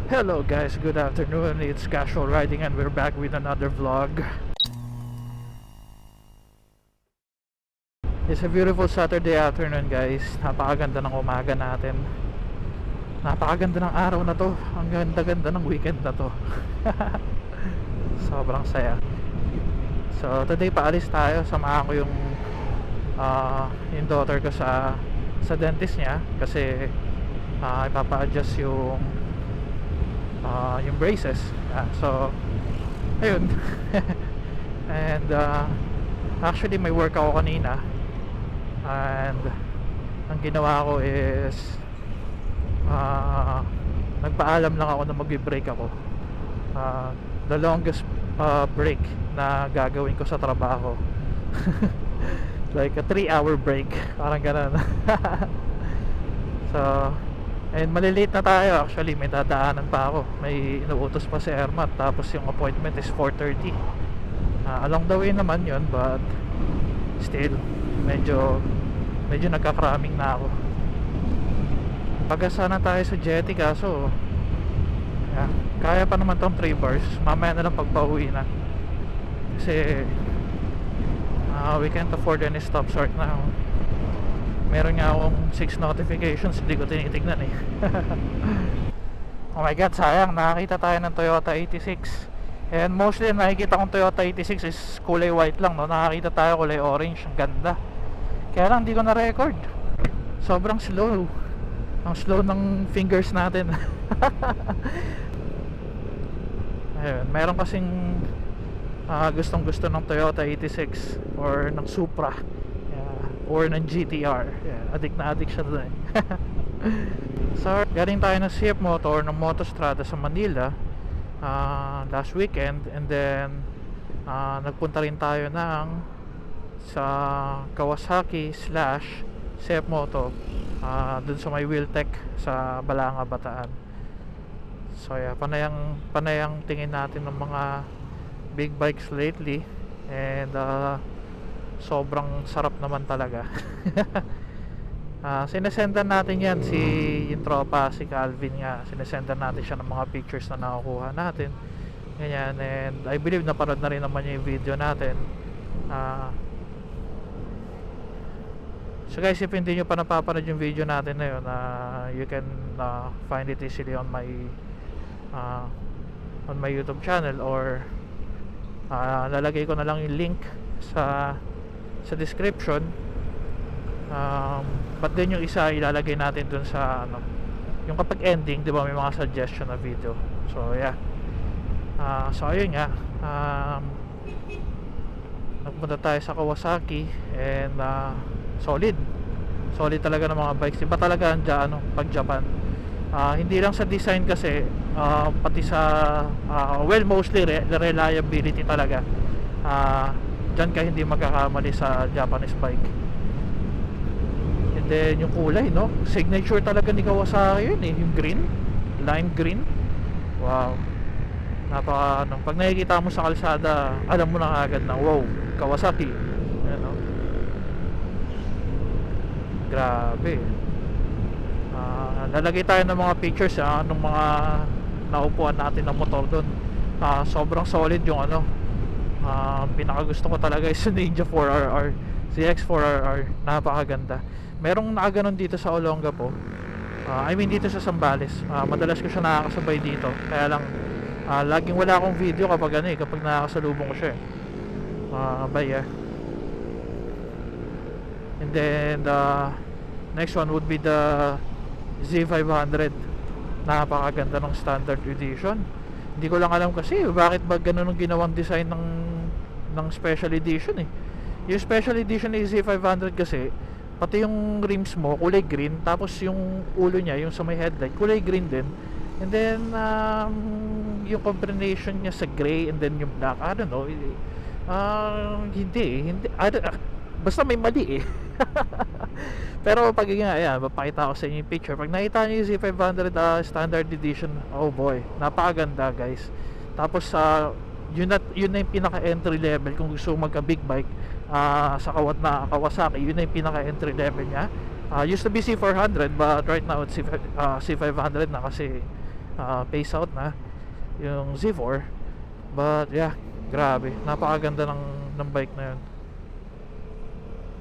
Hello guys, good afternoon. It's Casual Riding and we're back with another vlog. It's a beautiful Saturday afternoon guys. Napakaganda ng umaga natin. Napakaganda ng araw na to. Ang ganda-ganda ng weekend na to. Sobrang saya. So today paalis tayo. Samahan ko yung daughter ko sa dentist niya kasi ipapa-adjust yung braces. So ayun. And actually may work ako kanina, and ang ginawa ko is nagpaalam lang ako na magbe-break ako. The longest break na gagawin ko sa trabaho. Like a 3-hour break, parang ganun. So and malilate na tayo. Actually may dadaanan pa ako, may inuutos pa si Ermat, tapos yung appointment is 4:30. Along the way naman yun, but still medyo nagka-cramming na ako. Pag-asa na tayo sa jetty, kaso kaya pa naman tong 3 bars. Mamaya na lang pagpa-uwi na, kasi we can't afford any stops right now. Meron nga akong 6 notifications, hindi ko tinitignan eh. Oh my god, sayang. Nakakita tayo ng Toyota 86. And mostly nakikita kong Toyota 86 is kulay white lang, no? Nakakita tayo kulay orange. Ang ganda. Kaya lang hindi ko na record. Sobrang slow. Ang slow ng fingers natin. Ayun, meron kasing gustong gusto ng Toyota 86 or ng Supra, or ng GTR. Addict na addict siya doon. So galing tayo ng CF Motor ng Motostrada sa Manila last weekend, and then nagpunta rin tayo sa Kawasaki / CF Moto dun sa may Wheeltech sa Balanga, Bataan. So panayang tingin natin ng mga big bikes lately, and sobrang sarap naman talaga. Sinesendan natin yan, yung tropa, si Calvin nga, sinesendan natin siya ng mga pictures na nakukuha natin, ganyan. And I believe napanood na rin naman yung video natin. So guys, if hindi nyo pa napapanood yung video natin na yun, you can find it easily on my YouTube channel, or lalagay ko na lang yung link sa description. But then yung isa ilalagay natin dun sa yung kapag ending, di ba, may mga suggestion na video. So yeah, so ayun nga, nagpunta tayo sa Kawasaki, and solid talaga ng mga bikes. Iba talaga pag Japan. Hindi lang sa design kasi, pati sa mostly reliability talaga. Diyan ka hindi magkakamali sa Japanese bike. And then yung kulay, no, signature talaga ni Kawasaki yun eh, yung green, lime green. Wow, pag nakikita mo sa kalsada, alam mo na agad na wow, Kawasaki. Ano? Grabe. Lalagay tayo ng mga pictures nung mga naupuan natin ng motor doon. Sobrang solid yung pinakagusto ko talaga is Ninja 4RR, CX4RR. Napakaganda. Merong nakaganon dito sa Olongapo, I mean dito sa Zambales. Madalas ko siya nakakasabay dito, kaya lang laging wala akong video kapag kapag nakakasalubong ko siya And then next one would be the Z500. Napakaganda ng standard edition. Hindi ko lang alam kasi bakit ba ganun ang ginawang design ng special edition eh. Yung special edition ng Z500 kasi, pati yung rims mo kulay green, tapos yung ulo niya, yung sa may headlight, kulay green din. And then yung combination niya sa gray and then yung black, I don't know, hindi basta may mali eh. Pero pag papakita ko sa inyo yung picture. Pag nakita nyo yung Z500 standard edition, oh boy, napakaganda guys. Tapos yun na yung pinaka entry level kung gusto magka big bike sa Kawasaki. Yun na yung pinaka entry level nya. Used to be C400, but right now it's C500 na, kasi phase out na yung Z4. But yeah, grabe, napakaganda ng bike na yun.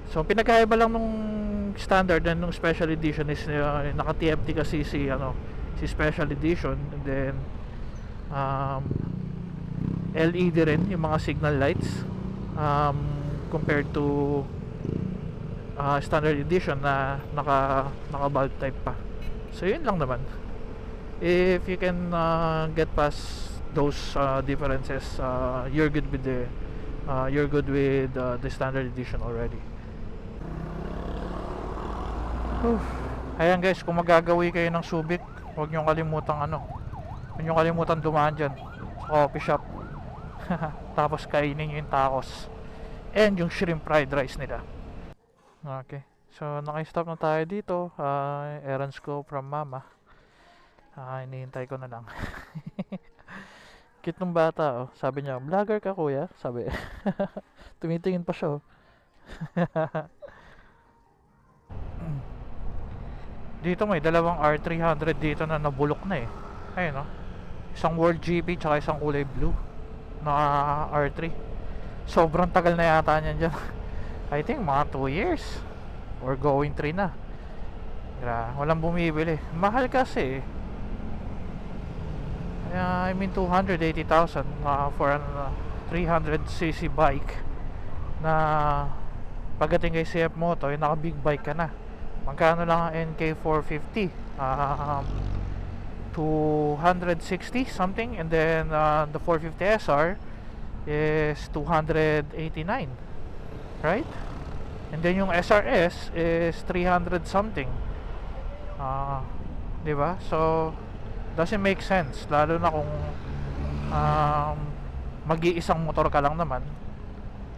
So pinagkaiba lang nung standard and nung special edition is naka TFT kasi si special edition, and then LED rin yung mga signal lights, compared to standard edition na naka bulb type pa. So yun lang naman. If you can get past those differences, you're good with the standard edition already. Ayan guys, kung magagawi kayo ng Subic, huwag nyo kalimutan dumaan dyan sa coffee shop. Tapos kainin nyo yung tacos and yung shrimp fried rice nila. Okay, so naka-stop na tayo dito. Errands ko from mama. Hinihintay ko na lang. Cute nung bata, oh. Sabi niya, vlogger ka kuya? Sabi. Tumitingin pa siya, oh. Dito may dalawang R300 dito na nabulok na eh. Ayun, oh. Isang World GP tsaka isang kulay blue na R3. Sobrang tagal na yata niyan dyan. I think mga 2 years or going 3 na. Walang bumibili. Mahal kasi eh. I mean 280,000 for a 300cc bike na pagdating kay CF Moto, yung naka big bike ka na. Magkano lang ang NK450? 260 something, and then the 450 SR is 289, right? And then yung SRS is 300 something. Diba? So doesn't make sense, lalo na kung mag-iisang motor ka lang naman.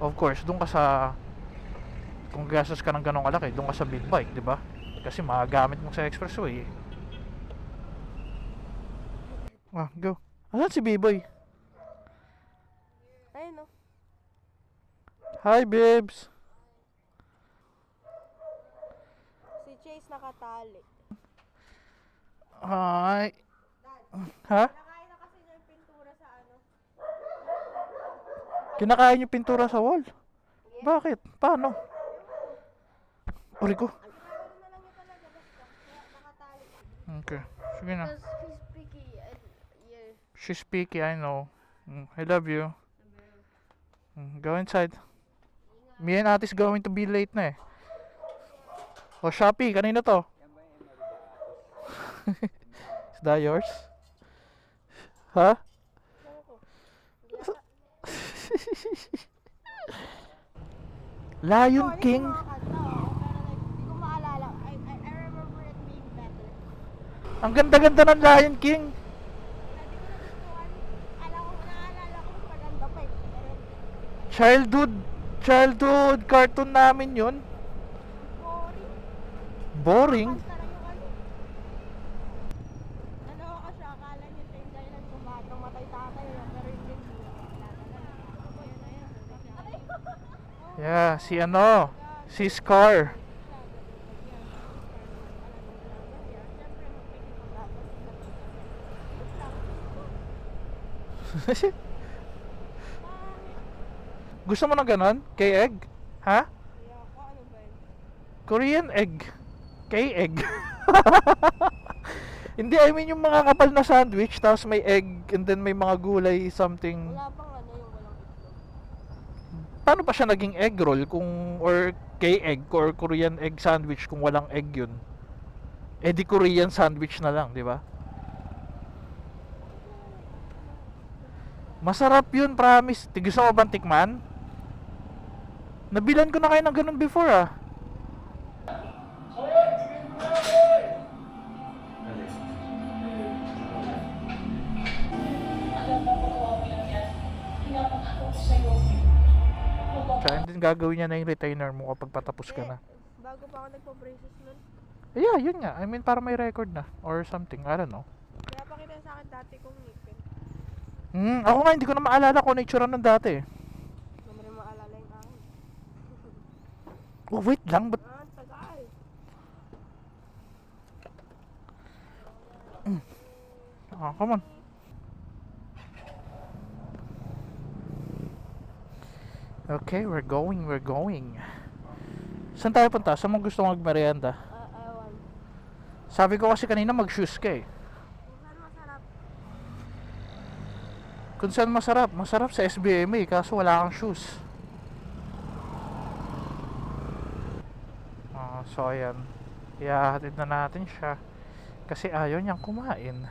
Of course, doon ka sa, kung gastos ka ng ganong kalaki, doon ka sa big bike, di ba? Kasi magagamit mo sa expressway. Go. Asan si B-Boy? Ayun, no. Hi, Bibs. Si Chase nakatali. Hi. Ha? Nakain na kasi niya yung pintura sa ano. Kinakain yung pintura sa wall? Bakit? Paano? Uri ko. Ano na lang yun talaga, basta. Kaya nakatali. Okay. Sige na. Because he's picky and yeah. She's picky, I know. I love you. Go inside. Me and Ate is going to be late na eh. O, Shopee, kanina to? Is that yours? Ha? Lion King? Pero like, hindi ko maalala. I remember it being better. Ang ganda-ganda ng Lion King. Hindi ko nagustuhan. Naalala ko maganda pa eh. Pero Childhood cartoon namin yun. boring. Boring? Basta lang yung ano. Ano kasi akala niya sa yung dahilan kung bakit namatay tatay. Pero hindi. Yeah, si Scar. Gusto mo ng ganon? K-egg? Ha? Ano ba yun? Korean egg. K-egg. Hindi, I mean yung mga kapal na sandwich, tapos may egg, and then may mga gulay, something. Wala pang ano yung walang itlog. Paano pa siya naging egg roll or K-egg or Korean egg sandwich kung walang egg yun? Eh di Korean sandwich na lang, di ba? Masarap yun, promise. Gusto mo bang tikman? Nabilan ko na kayo ng ganun before ah. Kaya din gagawin niya na yung retainer mo kapag patapos ka na. Bago pa ako nagpa-braces nun. Yeah, yun nga. I mean, para may record na or something. I don't know. Kaya pakita sa akin dati kong ngipin. Ako nga hindi ko na maalala kung ano itsura ng dati. Hindi mo rin maalala yung akin. Oh, wait lang. But Tagal. Oh, come on. Okay, we're going. Saan tayo punta? Saan mo gusto magmerienda? Ewan. Sabi ko kasi kanina mag-shoes ka eh. Saan masarap? Kung saan masarap? Masarap sa SBMA, kaso wala kang shoes. So ayan, ihahatid na natin siya kasi ayaw niyang kumain.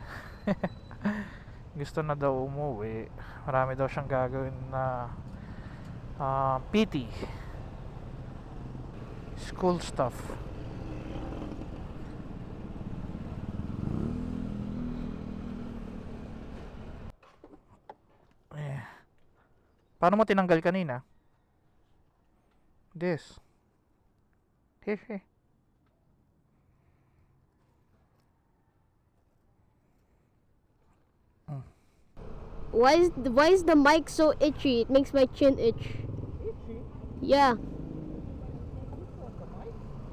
Gusto na daw umuwi. Marami daw siyang gagawin na PT school stuff. Eh, paano mo tinanggal kanina? This. Here. Why is the mic so itchy? It makes my chin itch. Itchy? Yeah.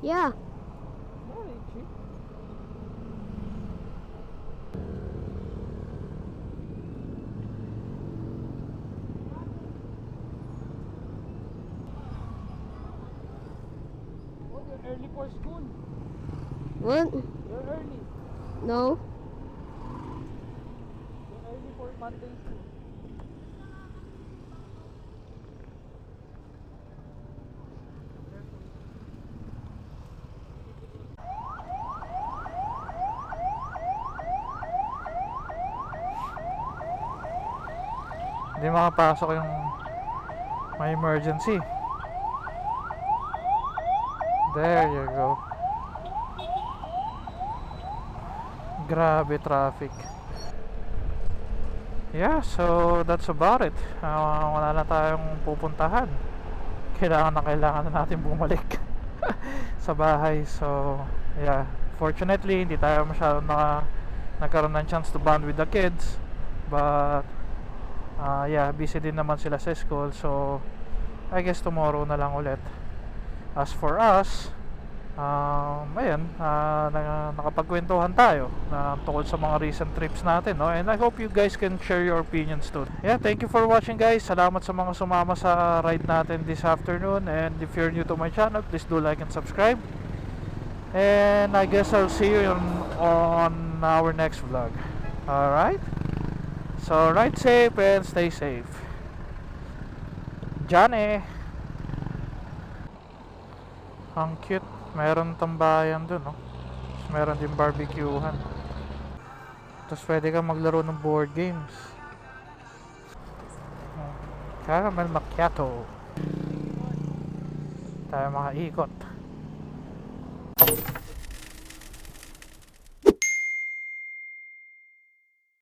Yeah. Not itchy. Oh, you're early for school. What? You're early. No. You're early for Monday school. Hindi makapasok yung may emergency. There you go. Grabe traffic. Yeah, so that's about it. Wala na tayong pupuntahan. Kailangan na natin bumalik sa bahay. So, yeah. Fortunately, hindi tayo masyadong nagkaroon ng chance to bond with the kids. But, yeah, busy din naman sila sa school. So, I guess tomorrow na lang ulit. As for us, ayan, nakapagkwentuhan tayo tungkol sa mga recent trips natin, no? And I hope you guys can share your opinions too. Yeah, thank you for watching, guys. Salamat sa mga sumama sa ride natin this afternoon. And if you're new to my channel, please do like and subscribe. And I guess I'll see you on our next vlog. Alright? So ride safe and stay safe. Johnny! Ang cute. Meron tambayan dun, no? Tapos meron din barbecuehan. Tapos pwede kang maglaro ng board games. Caramel macchiato. Tayo makaikot.